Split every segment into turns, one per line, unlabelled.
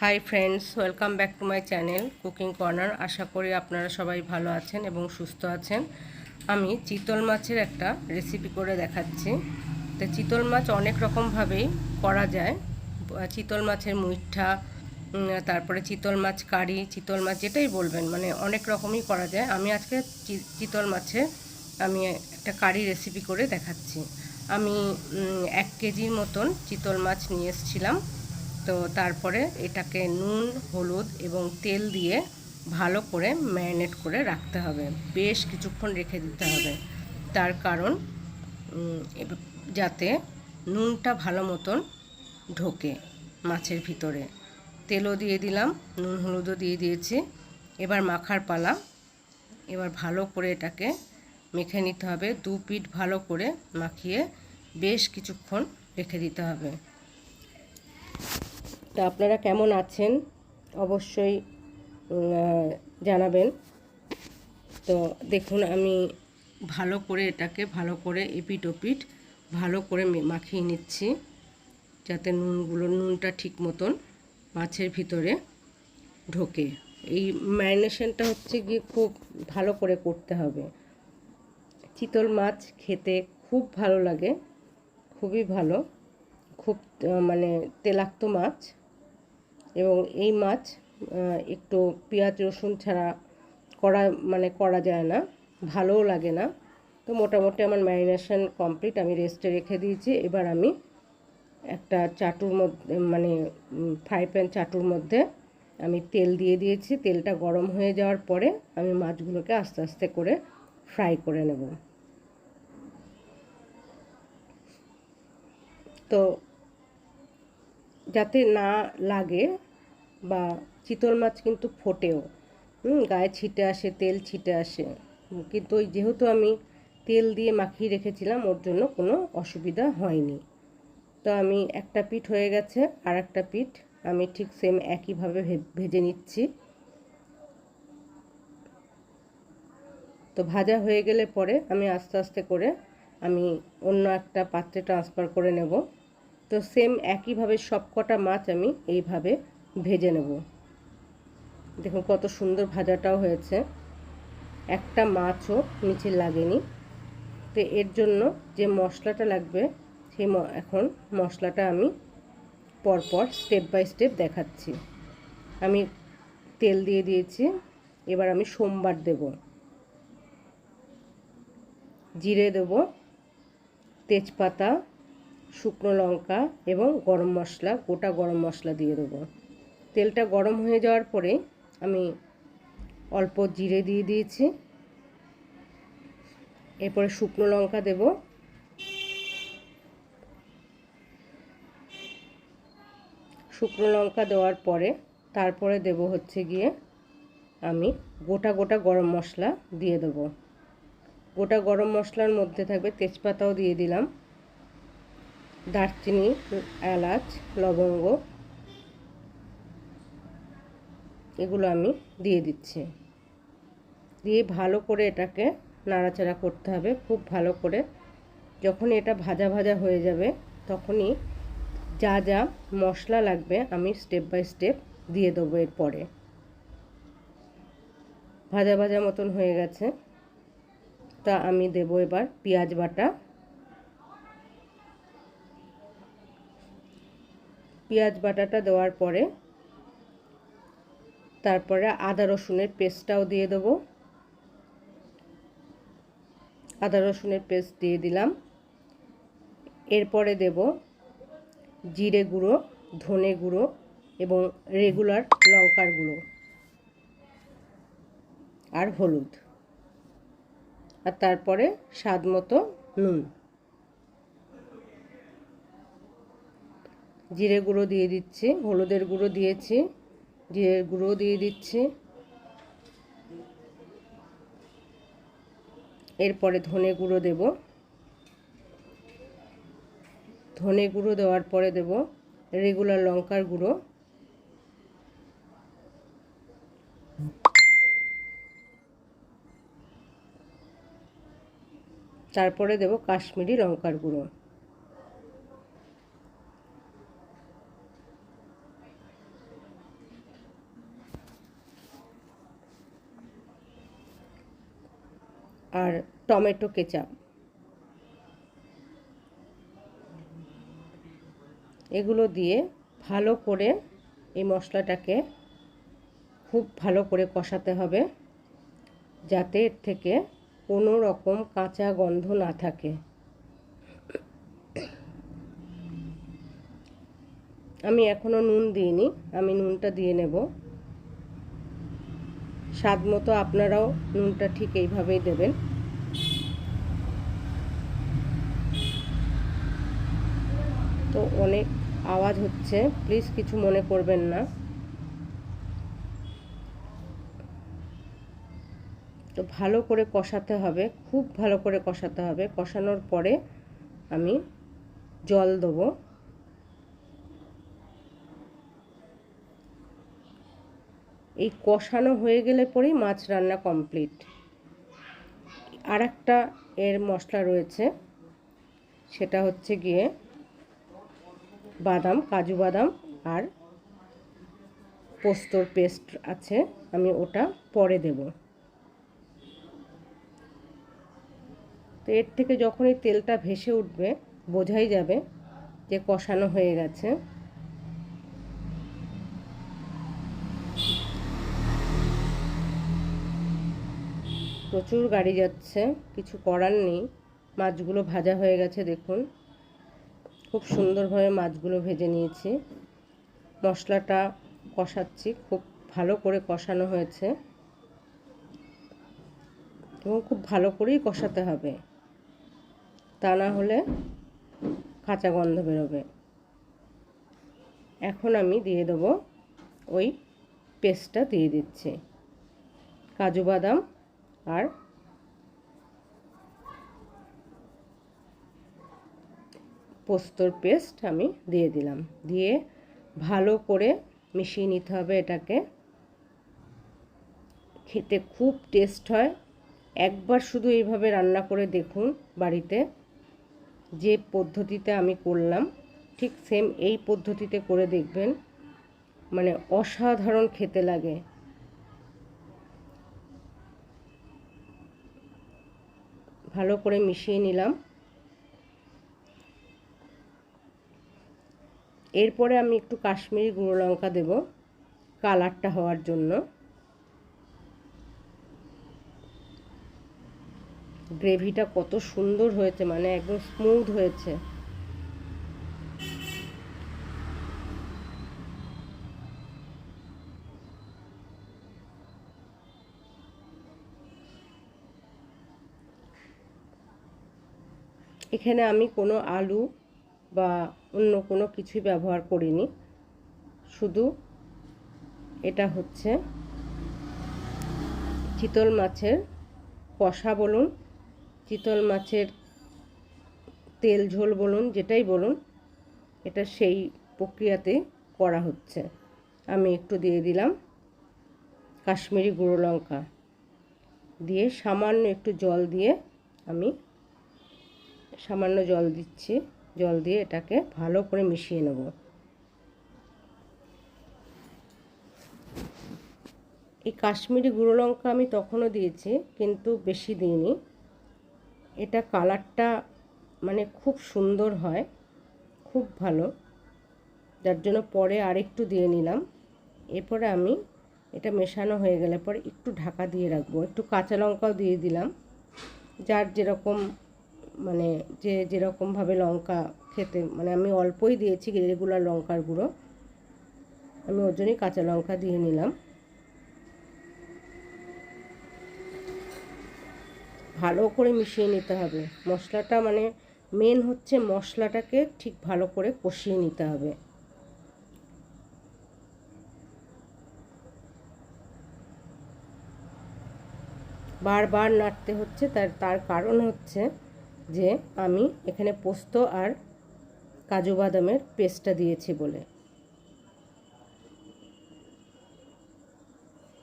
High friends, welcome back to my channel cooking corner. আশা করি আপনারা সবাই ভালো আছেন এবং সুস্থ আছেন। আমি চিতল মাছের একটা রেসিপি করে দেখাচ্ছি। তো চিতল মাছ অনেক রকমভাবেই করা যায়। চিতল মাছের মুইঠা, তারপরে চিতল মাছ কারি, চিতল মাছ যেটাই বলবেন, মানে অনেক রকমই করা যায়। আমি আজকে চিতল মাছের আমি একটা কারি রেসিপি করে দেখাচ্ছি। আমি 1 কেজির মতন চিতল মাছ নিয়ে এসেছিলাম। তো তারপরে এটাকে নুন, হলুদ এবং তেল দিয়ে ভালো করে ম্যারিনেট করে রাখতে হবে, বেশ কিছুক্ষণ রেখে দিতে হবে। তার কারণ যাতে নুনটা ভালো মতন ঢোকে মাছের ভিতরে। তেলও দিয়ে দিলাম, নুন হলুদও দিয়ে দিয়েছি। এবার মাখার পালা। এবার ভালো করে এটাকে মেখে নিতে হবে। 2 পিঠ ভালো করে মাখিয়ে বেশ কিছুক্ষণ রেখে দিতে হবে। তো আপনারা কেমন আছেন অবশ্যই জানাবেন। তো দেখুন, আমি ভালো করে এটাকে ভালো করে এপিট ওপিট ভালো করে মাখিয়ে নিচ্ছি, যাতে নুনটা ঠিক মতন মাছের ভিতরে ঢোকে। এই ম্যারিনেশনটা হচ্ছে গিয়ে খুব ভালো করে করতে হবে। চিতল মাছ খেতে খুব ভালো লাগে, খুবই ভালো, খুব মানে তেলাক্ত মাছ। এবং এই মাছ একটু পেঁয়াজ রসুন ছাড়া করা যায় না, ভালোও লাগে না। তো মোটামুটি আমার ম্যারিনেশন কমপ্লিট, আমি রেস্টে রেখে দিয়েছি। এবার আমি একটা চাটুর মধ্যে, মানে ফ্রাই প্যান চাটুর মধ্যে আমি তেল দিয়ে দিয়েছি। তেলটা গরম হয়ে যাওয়ার পরে আমি মাছগুলোকে আস্তে আস্তে করে ফ্রাই করে নেব। তো যাতে না লাগে, বা চিতল মাছ কিন্তু ফোটেও, গায়ে ছিটে আসে, তেল ছিটে আসে, কিন্তু ওই যেহেতু আমি তেল দিয়ে মাখিয়ে রেখেছিলাম, ওর জন্য কোনো অসুবিধা হয়নি। তো আমি একটা পিঠ হয়ে গেছে, আর একটা পিঠ আমি ঠিক সেম একইভাবে ভেজে নিচ্ছি। তো ভাজা হয়ে গেলে পরে আমি আস্তে আস্তে করে আমি অন্য একটা পাত্রে ট্রান্সফার করে নেব। তো সেম একইভাবে সবকটা মাছ আমি এইভাবে ভেজে নেব। দেখুন কত সুন্দর ভাজাটাও হয়েছে, একটা মাছও নিচে লাগেনি। তো এর জন্য যে মশলাটা লাগবে, সেই এখন মশলাটা আমি পরপর স্টেপ বাই স্টেপ দেখাচ্ছি। আমি তেল দিয়ে দিয়েছি। এবার আমি সোমবার দেব, জিরে দেব, তেজপাতা, শুকনো লঙ্কা এবং গরম মশলা, গোটা গরম মশলা দিয়ে দেবো। তেলটা গরম হয়ে যাওয়ার পরে আমি অল্প জিরে দিয়ে দিয়েছি। এরপরে শুকনো লঙ্কা দেব, শুকনো লঙ্কা দেওয়ার পরে তারপরে দেব হচ্ছে গিয়ে আমি গোটা গোটা গরম মশলা দিয়ে দেব। গোটা গরম মশলার মধ্যে থাকবে তেজপাতাও দিয়ে দিলাম, দারচিনি, এলাচ, লবঙ্গ, এগুলো আমি দিয়ে দিচ্ছি। দিয়ে ভালো করে এটাকে নাড়াচাড়া করতে হবে খুব ভালো করে। যখন এটা ভাজা ভাজা হয়ে যাবে, তখনই যা যা মশলা লাগবে আমি স্টেপ বাই স্টেপ দিয়ে দেবো। এরপরে ভাজা ভাজা মতন হয়ে গেছে, তা আমি দেব এবার পেঁয়াজ বাটা। পেঁয়াজ বাটাটা দেওয়ার পরে তারপরে আদা রসুনের পেস্টটাও দিয়ে দেবো। আদা রসুনের পেস্ট দিয়ে দিলাম। এরপরে দেব জিরে গুঁড়ো, ধনে গুঁড়ো এবং রেগুলার লঙ্কার গুঁড়ো আর হলুদ, আর তারপরে স্বাদ মতো নুন। জিরে গুঁড়ো দিয়ে দিচ্ছি, হলুদের গুঁড়ো দিয়েছি, জিরের গুঁড়ো দিয়ে দিচ্ছি। এরপরে ধনে গুঁড়ো দেব, ধনে গুঁড়ো দেওয়ার পরে দেব রেগুলার লঙ্কার গুঁড়ো, তারপরে দেব কাশ্মীরি লঙ্কার গুঁড়ো। আর টমেটো কেচাপ, এগুলো দিয়ে ভালো করে এই মশলাটাকে খুব ভালো করে কষাতে হবে, যাতে এর থেকে কোনো রকম কাঁচা গন্ধ না থাকে। আমি এখনও নুন দিইনি, আমি নুনটা দিয়ে নেব। স্বাদ মতো আপনারাও নুনটা ঠিক এইভাবেই দেবেন। তো অনেক আওয়াজ হচ্ছে, প্লিজ কিছু মনে করবেন না। তো ভালো করে কষাতে হবে, খুব ভালো করে কষাতে হবে। কষানোর পরে আমি জল দেবো। এই কষানো হয়ে গেলে পরেই মাছ রান্না কমপ্লিট। আর একটা এর মশলা রয়েছে, সেটা হচ্ছে গিয়ে বাদাম, কাজু বাদাম আর পোস্তর পেস্ট আছে, আমি ওটা পরে দেব। তো এর থেকে যখনই তেলটা ভেসে উঠবে বোঝাই যাবে যে কষানো হয়ে গেছে। প্রচুর গাড়ি যাচ্ছে, কিছু করার নেই। মাছগুলো ভাজা হয়ে গেছে, দেখুন খুব সুন্দরভাবে মাছগুলো ভেজে নিয়েছি। মশলাটা কষাচ্ছি, খুব ভালো করে কষানো হয়েছে এবং খুব ভালো করেই কষাতে হবে, তা না হলে কাঁচা গন্ধ বেরোবে। এখন আমি দিয়ে দেবো ওই পেস্টটা দিয়ে দিচ্ছি, কাজু বাদাম আর পোস্তর পেস্ট আমি দিয়ে দিলাম। দিয়ে ভালো করে মিশিয়ে নিতে হবে এটাকে। খেতে খুব টেস্ট হয়। একবার শুধু এইভাবে রান্না করে দেখুন বাড়িতে, যে পদ্ধতিতে আমি করলাম ঠিক সেম এই পদ্ধতিতে করে দেখবেন, মানে অসাধারণ খেতে লাগে। ভালো করে মিশিয়ে নিলাম। এরপরে আমি একটু কাশ্মীরি গুঁড়ো লঙ্কা দেব কালারটা হওয়ার জন্য। গ্রেভিটা কত সুন্দর হয়েছে, মানে একদম স্মুথ হয়েছে। এখানে আমি কোনো আলু বা অন্য কোনো কিছুই ব্যবহার করিনি, শুধু এটা হচ্ছে চিতল মাছের কষা বলুন, চিতল মাছের তেল ঝোল বলুন, যেটাই বলুন, এটা সেই প্রক্রিয়াতে করা হচ্ছে। আমি একটু দিয়ে দিলাম কাশ্মীরি গুঁড়ো লঙ্কা, দিয়ে সামান্য একটু জল দিয়ে, আমি সামান্য জল দিচ্ছি, জল দিয়ে এটাকে ভালো করে মিশিয়ে নেব। এই কাশ্মীরি গুঁড়ো লঙ্কা আমি তখনও দিয়েছি, কিন্তু বেশি দিইনি। এটা কালারটা মানে খুব সুন্দর হয়, খুব ভালো, যার জন্য পরে আরেকটু দিয়ে নিলাম। এরপরে আমি এটা মেশানো হয়ে গেলে পরে একটু ঢাকা দিয়ে রাখবো। একটু কাঁচা লঙ্কাও দিয়ে দিলাম, যার যেরকম মানে যে যেরকমভাবে লঙ্কা খেতে, মানে আমি অল্পই দিয়েছি রেগুলার লঙ্কার গুঁড়ো, আমি ওর জন্যই কাঁচা লঙ্কা দিয়ে নিলাম। ভালো করে মিশিয়ে নিতে হবে মশলাটা, মানে মেন হচ্ছে মশলাটাকে ঠিক ভালো করে কষিয়ে নিতে হবে। বারবার নাড়তে হচ্ছে, তার কারণ হচ্ছে যে আমি এখানে পোস্ত আর কাজু বাদামের পেস্টটা দিয়েছি বলে।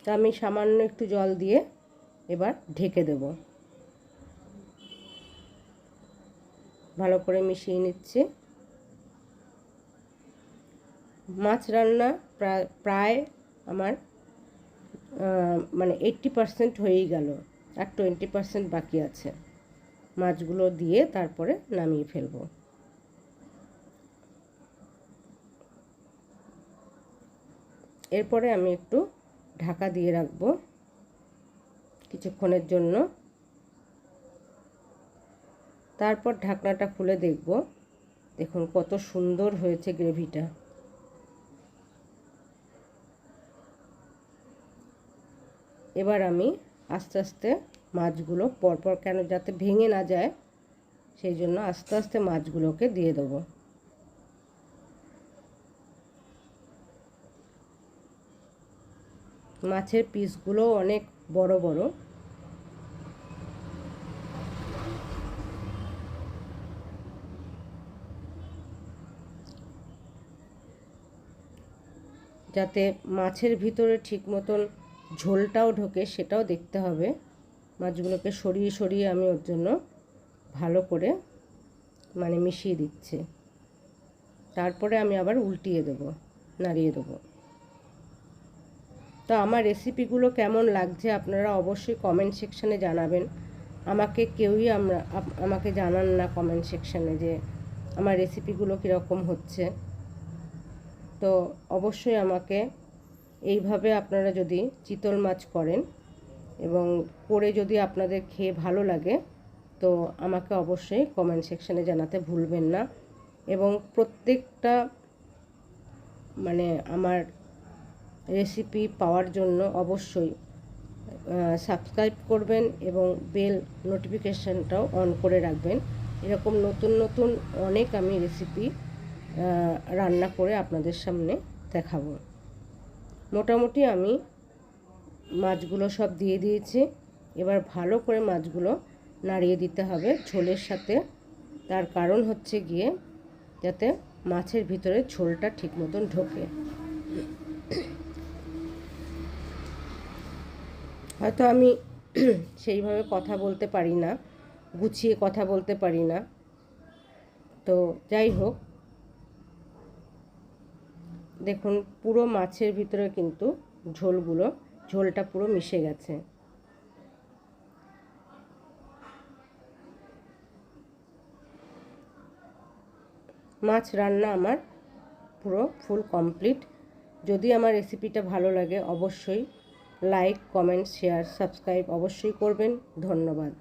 তা আমি সামান্য একটু জল দিয়ে এবার ঢেকে দেব। ভালো করে মিশিয়ে নিচ্ছি। মাছ রান্না প্রায় আমার মানে 80% হয়েই গেল। আর 20% বাকি আছে। মাছগুলো দিয়ে তারপরে নামিয়ে ফেলবো। এরপরে আমি একটু ঢাকা দিয়ে রাখবো কিছুক্ষণের জন্য। তারপর ঢাকনাটা খুলে দেখব, দেখুন কত সুন্দর হয়েছে গ্রেভিটা। এবার আমি আস্তে আস্তে মাছগুলো পরপর, কেন যাতে ভেঙে না যায় সেই জন্য আস্তে আস্তে মাছগুলোকে দিয়ে দেবো। মাছের পিসগুলো অনেক বড় বড়। যাতে মাছের ভিতরে ঠিক মতন ঝোলটাও ঢোকে সেটাও দেখতে হবে। মাছগুলোকে সরিয়ে সরিয়ে আমি ওর জন্য ভালো করে মিশিয়ে দিচ্ছি। তারপরে আমি আবার উল্টিয়ে দেবো, নাড়িয়ে দেবো। তো আমার রেসিপিগুলো কেমন লাগছে আপনারা অবশ্যই কমেন্ট সেকশানে জানাবেন। আমাকে কেউই আমাকে জানান না কমেন্ট সেকশানে যে আমার রেসিপিগুলো কীরকম হচ্ছে। তো অবশ্যই আমাকে এইভাবে আপনারা যদি চিতল মাছ করেন এবং করে যদি আপনাদের খেয়ে ভালো লাগে তো আমাকে অবশ্যই কমেন্ট সেকশানে জানাতে ভুলবেন না। এবং প্রত্যেকটা আমার রেসিপি পাওয়ার জন্য অবশ্যই সাবস্ক্রাইব করবেন এবং বেল নোটিফিকেশানটাও অন করে রাখবেন। এরকম নতুন নতুন অনেক আমি রেসিপি রান্না করে আপনাদের সামনে দেখাবো। মোটামুটি আমি মাছগুলো সব দিয়ে দিয়েছি। এবার ভালো করে মাছগুলো নাড়িয়ে দিতে হবে ঝোলের সাথে। তার কারণ হচ্ছে গিয়ে যাতে মাছের ভিতরে ঝোলটা ঠিক মতন ঢোকে। হয়তো আমি সেইভাবে কথা বলতে পারি না, গুছিয়ে কথা বলতে পারি না, তো যাই হোক, দেখুন পুরো মাছের ভিতরে কিন্তু ঝোলটা পুরো মিশে গেছে। মাছ রান্না আমার পুরো ফুল কমপ্লিট। যদি আমার রেসিপিটা ভালো লাগে অবশ্যই লাইক, কমেন্ট, শেয়ার, সাবস্ক্রাইব অবশ্যই করবেন। ধন্যবাদ।